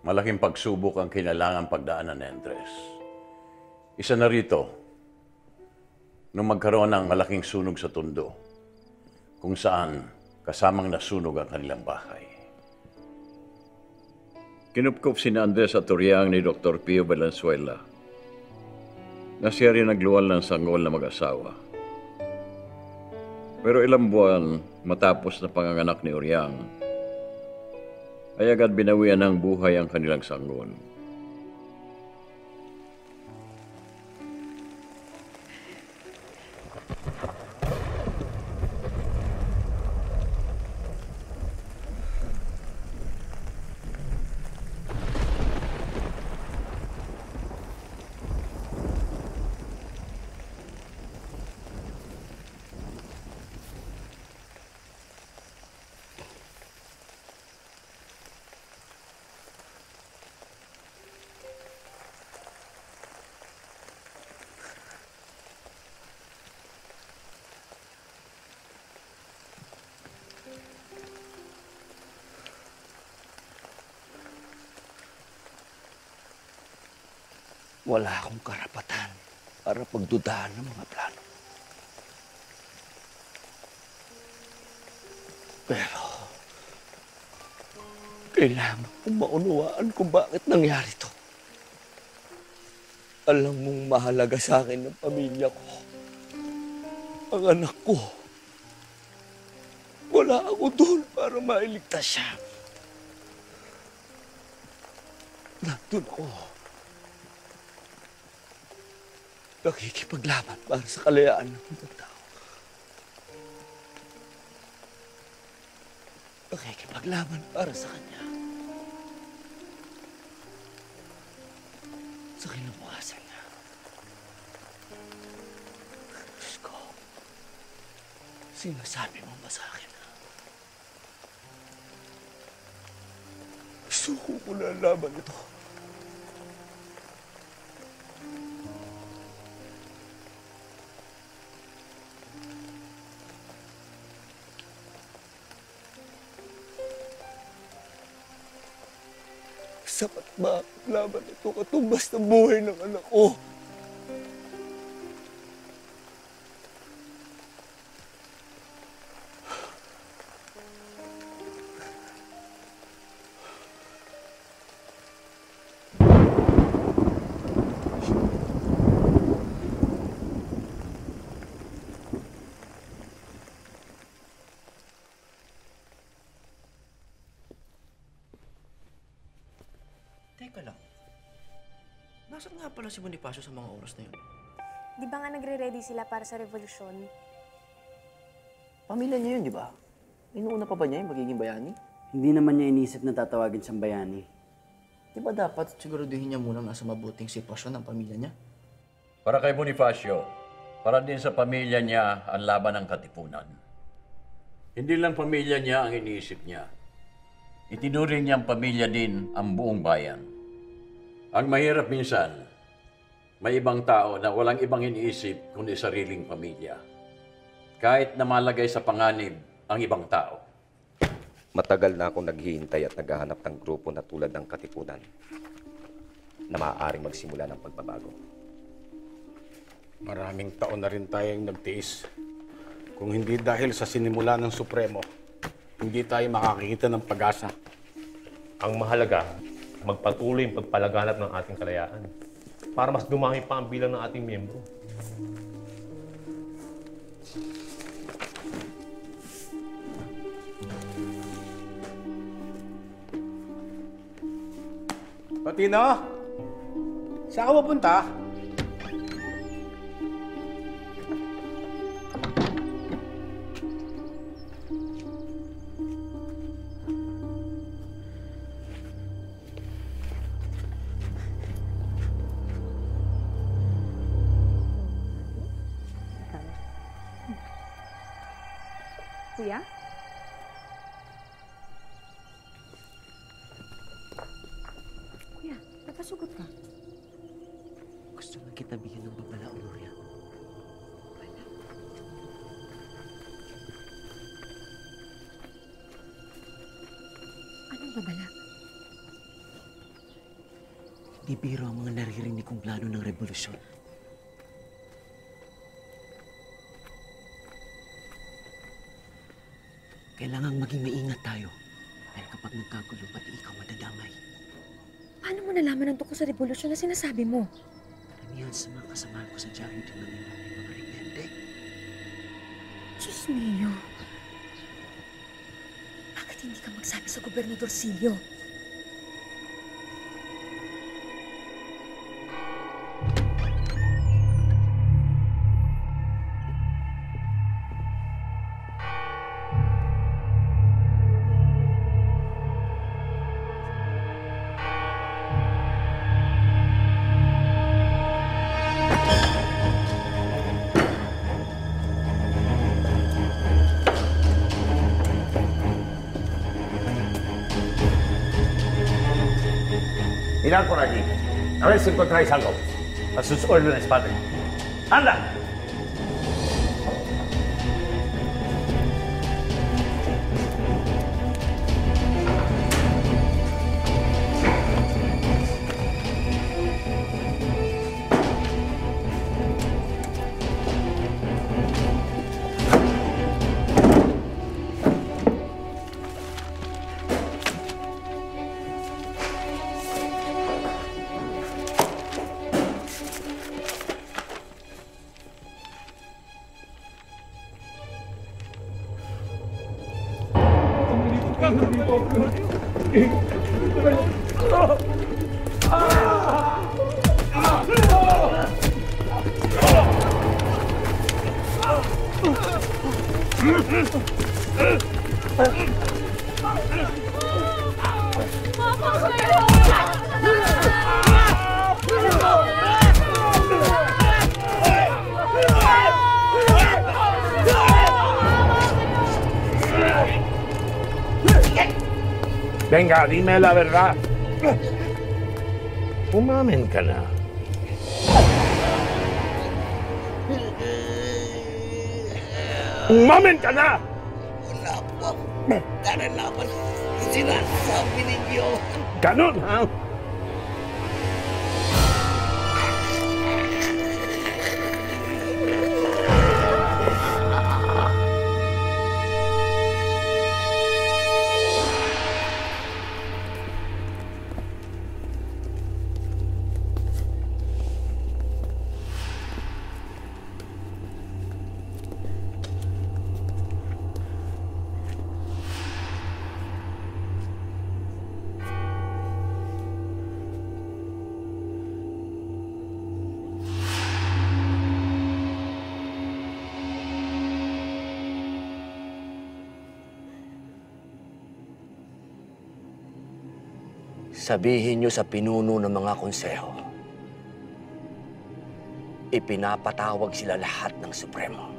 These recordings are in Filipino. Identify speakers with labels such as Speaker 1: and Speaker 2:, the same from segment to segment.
Speaker 1: Malaking pagsubok ang kailangan pagdaanan ni Andres. Isa na rito, nung magkaroon ng malaking sunog sa Tondo, kung saan kasamang nasunog ang kanilang bahay. Kinupkup si Andres at Toriang ni Dr. Pio Valenzuela na siya rin nagluwal ng sanggol na mag-asawa. Pero ilang buwan matapos na panganganak ni Oriang, ay agad binawian ng buhay ang kanilang sanggol.
Speaker 2: Wala akong karapatan para pagdudahan ng mga plano. Pero, kailangan kong maunawaan kung bakit nangyari to. Alam mong mahalaga sa akin ng pamilya ko. Ang anak ko. Wala ako doon para mailigtas siya. Nandun ako. Nakikipaglaban para sa kalayaan ng ibang tao. Nakikipaglaban para sa kanya. Sa kinabukasan niya. Diyos ko, sinasabi mo ba sa akin na gusto ko na laban ito? Sapat ba ang laban ito katumbas ng buhay ng anak ko?
Speaker 3: Teka lang. Nasaan nga pala si Bonifacio sa mga oras na yun?
Speaker 4: Di ba nga nagre-ready sila para sa revolusyon?
Speaker 3: Pamilya niya yun, di ba? Inuuna pa ba niya yung magiging bayani?
Speaker 5: Hindi naman niya inisip na tatawagin siyang bayani.
Speaker 3: Di ba dapat siguraduhin niya munang nasa mabuting sitwasyon ang pamilya niya?
Speaker 1: Para kay Bonifacio, para din sa pamilya niya ang laban ng katipunan. Hindi lang pamilya niya ang iniisip niya. Itinuring niyang pamilya din ang buong bayan. Ang mahirap minsan, may ibang tao na walang ibang iniisip kundi sariling pamilya. Kahit na malagay sa panganib ang ibang tao.
Speaker 6: Matagal na akong naghihintay at naghahanap ng grupo na tulad ng Katipunan na maaaring magsimula ng pagbabago.
Speaker 7: Maraming taon na rin tayong nagtiis. Kung hindi dahil sa sinimula ng Supremo, hindi tayo makakita ng pag-asa.
Speaker 8: Ang mahalaga, magpatuloy ang pagpalaganap ng ating kalayaan para mas dumami pa ang bilang ng ating miyembro.
Speaker 7: Patino? Saan ka pupunta?
Speaker 4: Kuya? Kuya, napasugot ka.
Speaker 3: Gusto na kita bigyan ng babala, Gloria.
Speaker 4: Anong babala?
Speaker 3: Hindi biro ang mga naririnig kong plano ng revolusyon. Kailangang maging maingat tayo. Dahil kapag nagkagulo, pati ikaw madadamay.
Speaker 4: Paano mo nalaman ang tungkol sa revolusyon na sinasabi mo?
Speaker 3: Karamihan sa mga kasamahan ko sa dyaryo din namin mga rebelde.
Speaker 4: Diyos mio. Bakit hindi ka magsabi sa Gobernador Silio?
Speaker 9: Mirad por allí. A ver si encontráis algo. A sus órdenes, padre. ¡Anda! Venga, dime la verdad. Umamin ka na. Umamin ka na!
Speaker 10: Wala po akong naralaman. Sinasabi ninyo.
Speaker 9: Ganun, ha?
Speaker 2: Sabihin niyo sa pinuno ng mga konseho, ipinapatawag sila lahat ng Supremo.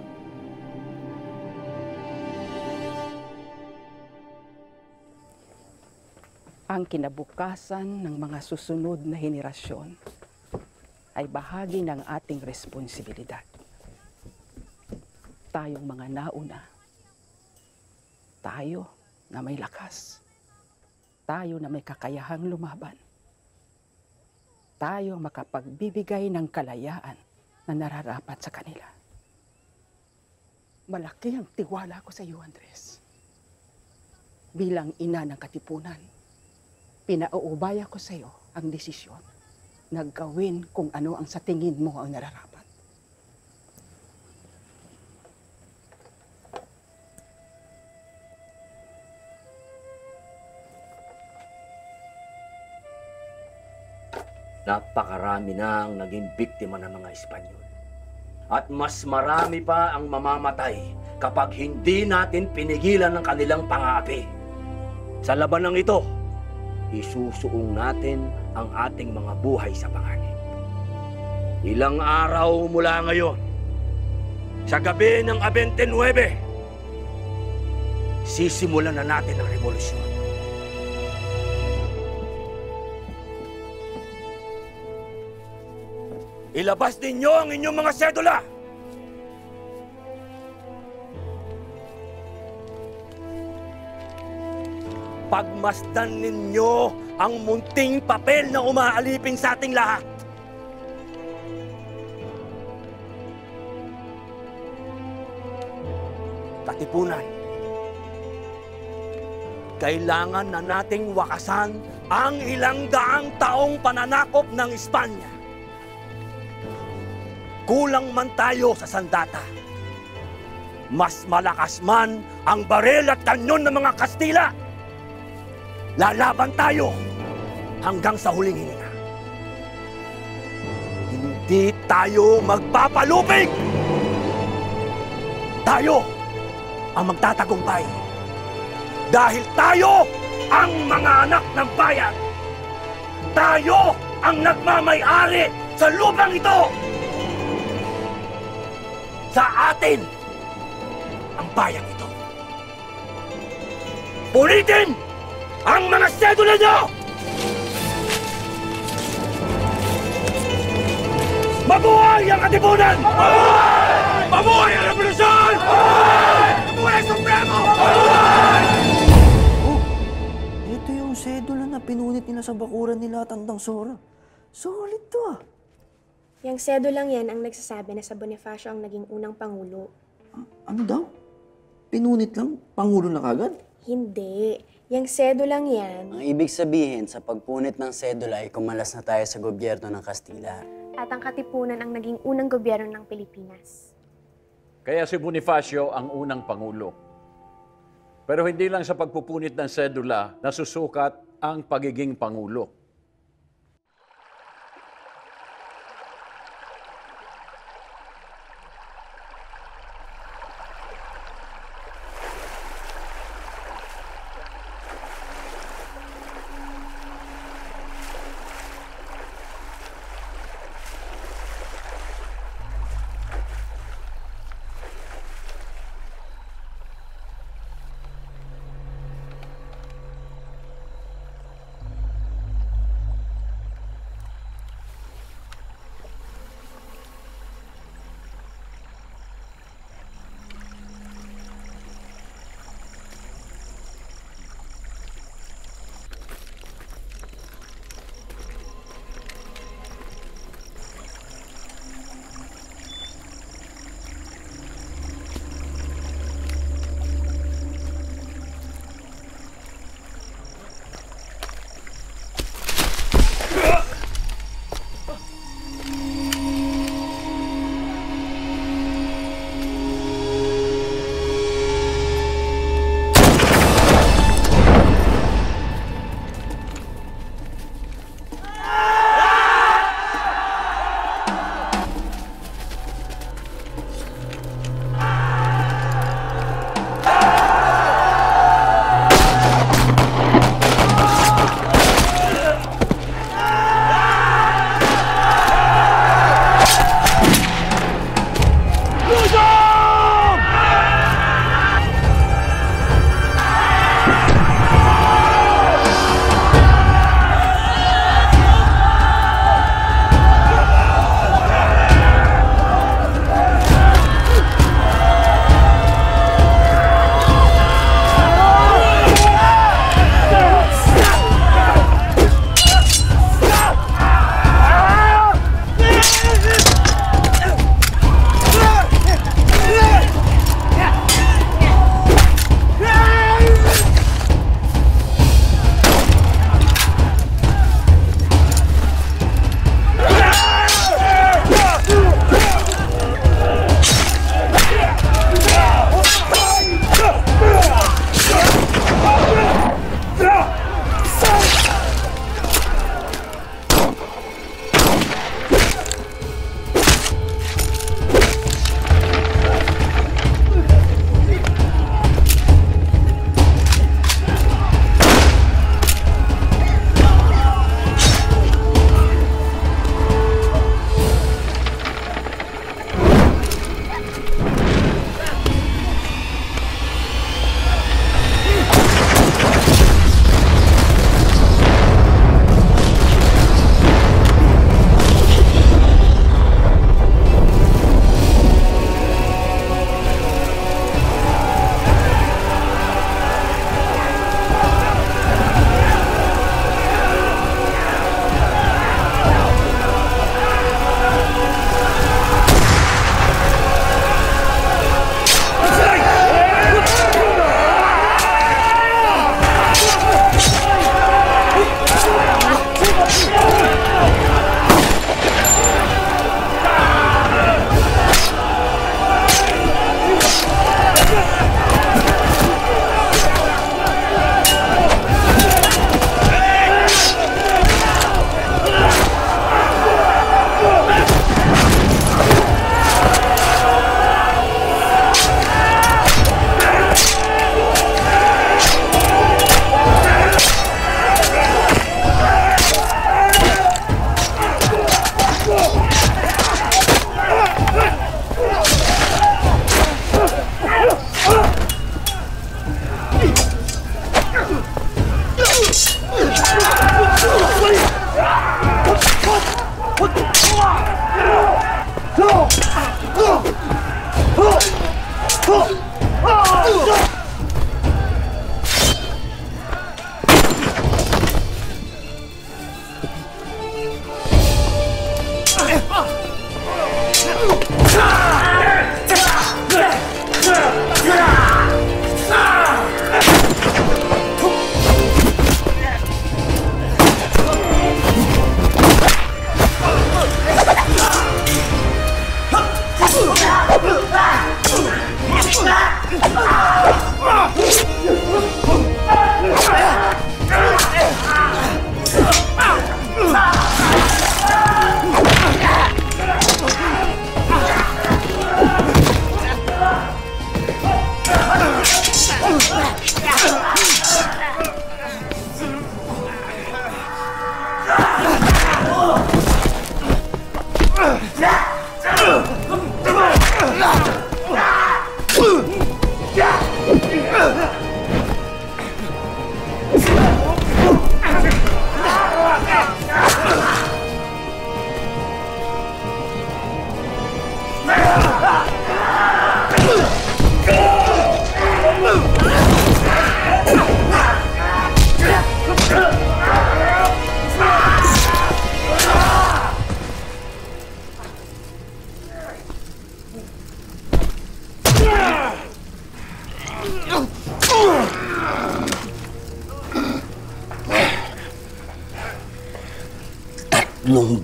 Speaker 11: Ang kinabukasan ng mga susunod na henerasyon ay bahagi ng ating responsibilidad. Tayong mga nauna, tayo na may lakas, tayo na may kakayahang lumaban, tayo ang makapagbibigay ng kalayaan na nararapat sa kanila. Malaki ang tiwala ko sa iyo, Andres. Bilang ina ng katipunan, pinauubaya ko sa iyo ang desisyon na gawin kung ano ang sa tingin mo ang nararapat.
Speaker 2: Napakarami na ang naging biktima ng mga Espanyol. At mas marami pa ang mamamatay kapag hindi natin pinigilan ng kanilang pang-aapi. Sa labanang ito, isusuong natin ang ating mga buhay sa panganib. Ilang araw mula ngayon, sa gabi ng 29, sisimulan na natin ang revolusyon. Ilabas ninyo ang inyong mga sedula! pagmasdan ninyo ang munting papel na umaalipin sa ating lahat. Katipunan, kailangan na nating wakasan ang ilang daang taong pananakop ng Espanya. Kulang man tayo sa sandata. Mas malakas man ang baril at kanyon ng mga Kastila. Lalaban tayo hanggang sa huling hininga. Hindi tayo magpapalupig! Tayo ang magtatagumpay. Dahil tayo ang mga anak ng bayan. Tayo ang nagmamay-ari sa lupang ito. Sa atin ang bayan ito. Punitin ang mga sedula nyo! Mabuhay ang Katipunan! Mabuhay! Mabuhay ang Revolusyon! Mabuhay! Mabuhay ang Supremo! Mabuhay!
Speaker 3: Oh, ito yung sedula na pinunit nila sa bakuran nila Tandang Sora. Solid to ah.
Speaker 12: Yang sedulang yan ang nagsasabi na sa Bonifacio ang naging unang pangulo.
Speaker 3: Ano daw? Pinunit lang? Pangulo na kagad?
Speaker 12: Hindi. Yang sedulang yan.
Speaker 5: Ang ibig sabihin, sa pagpunit ng sedula ay kumalas na tayo sa gobyerno ng Kastila.
Speaker 12: At ang Katipunan ang naging unang gobyerno ng Pilipinas.
Speaker 1: Kaya si Bonifacio ang unang pangulo. Pero hindi lang sa pagpupunit ng sedula nasusukat ang pagiging pangulo.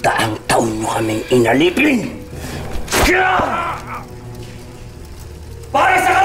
Speaker 2: Daang taon nyo kaming inalipin! Para sa